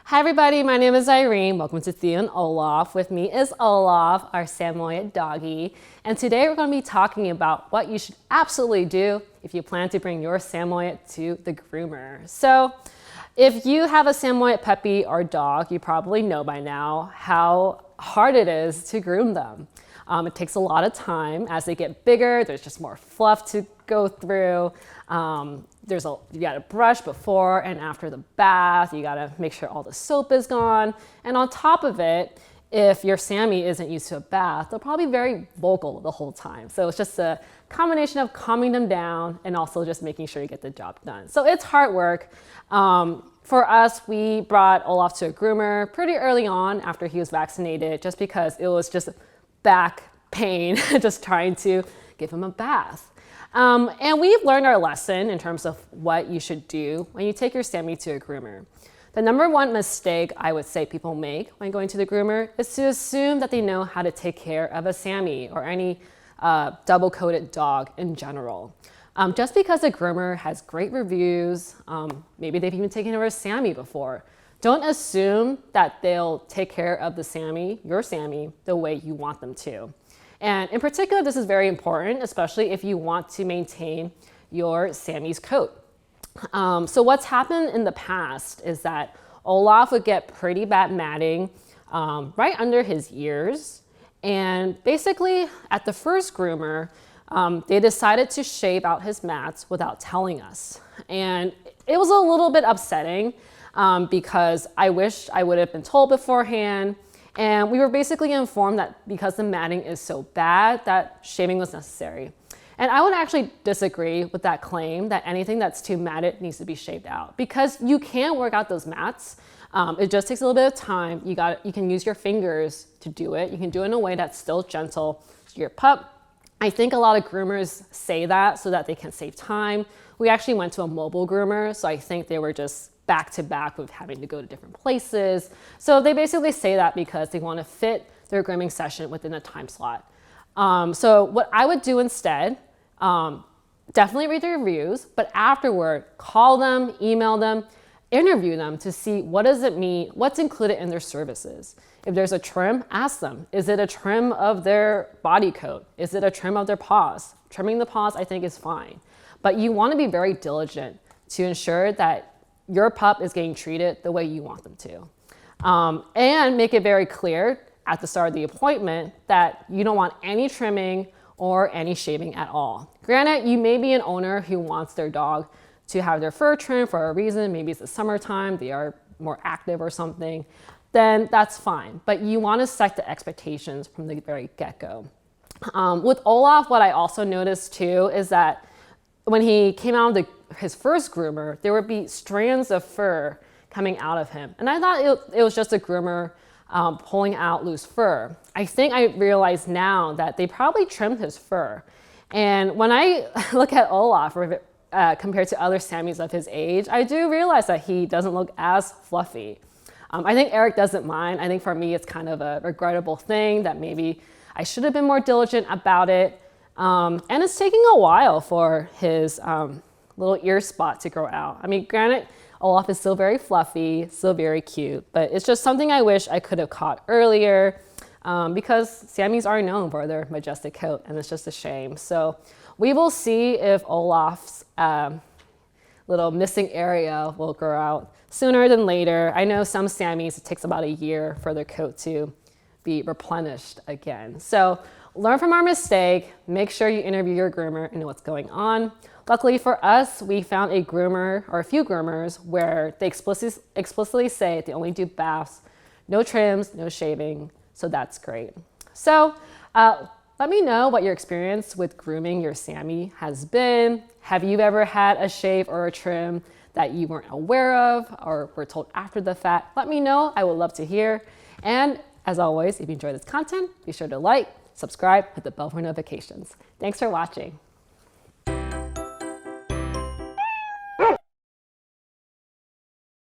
Hi everybody, my name is Irene. Welcome to Theo and Olaf. With me is Olaf, our Samoyed doggy. And today we're going to be talking about what you should absolutely do if you plan to bring your Samoyed to the groomer. So if you have a Samoyed puppy or dog, you probably know by now how hard it is to groom them. It takes a lot of time. As they get bigger, there's just more fluff to go through. You gotta brush before and after the bath. You gotta make sure all the soap is gone. And on top of it, if your Sammy isn't used to a bath, they'll probably be very vocal the whole time. So it's just a combination of calming them down and also just making sure you get the job done. So it's hard work. For us, we brought Olaf to a groomer pretty early on after he was vaccinated, just because it was just back pain, just trying to give him a bath. And we've learned our lesson in terms of what you should do when you take your Sammy to a groomer. The number one mistake I would say people make when going to the groomer is to assume that they know how to take care of a Sammy or any double-coated dog in general. Just because a groomer has great reviews, maybe they've even taken over a Sammy before, don't assume that they'll take care of the Sammy, your Sammy, the way you want them to. And in particular, this is very important, especially if you want to maintain your Sammy's coat. So what's happened in the past is that Olaf would get pretty bad matting right under his ears. And basically, at the first groomer, they decided to shave out his mats without telling us. And it was a little bit upsetting because I wish I would have been told beforehand. And we were basically informed that because the matting is so bad, that shaving was necessary. And I would actually disagree with that claim that anything that's too matted needs to be shaved out, because you can work out those mats. It just takes a little bit of time. You can use your fingers to do it. You can do it in a way that's still gentle to your pup. I think a lot of groomers say that so that they can save time. We actually went to a mobile groomer, so I think they were just back to back with having to go to different places. So they basically say that because they want to fit their grooming session within a time slot. So what I would do instead, definitely read the reviews, but afterward, call them, email them, interview them to see what does it mean, what's included in their services. If there's a trim, ask them, is it a trim of their body coat? Is it a trim of their paws? Trimming the paws, I think, is fine. But you want to be very diligent to ensure that your pup is getting treated the way you want them to. And make it very clear at the start of the appointment that you don't want any trimming or any shaving at all. Granted, you may be an owner who wants their dog to have their fur trimmed for a reason. Maybe it's the summertime, they are more active or something. Then that's fine. But you want to set the expectations from the very get-go. With Olaf, what I also noticed too is that when he came out of his first groomer, there would be strands of fur coming out of him. And I thought it was just a groomer pulling out loose fur. I think I realize now that they probably trimmed his fur. And when I look at Olaf compared to other Sammys of his age, I do realize that he doesn't look as fluffy. I think Eric doesn't mind. I think for me, it's kind of a regrettable thing that maybe I should have been more diligent about it. And it's taking a while for his little ear spot to grow out. I mean, granted, Olaf is still very fluffy, still very cute, but it's just something I wish I could have caught earlier because Sammys are known for their majestic coat, and it's just a shame. So we will see if Olaf's little missing area will grow out sooner than later. I know some Sammys, it takes about a year for their coat to be replenished again. So learn from our mistake, make sure you interview your groomer and know what's going on. Luckily for us, we found a groomer or a few groomers where they explicitly say they only do baths, no trims, no shaving, so that's great. So let me know what your experience with grooming your Sammy has been. Have you ever had a shave or a trim that you weren't aware of or were told after the fact? Let me know, I would love to hear. And as always, if you enjoy this content, be sure to like, subscribe, hit the bell for notifications. Thanks for watching.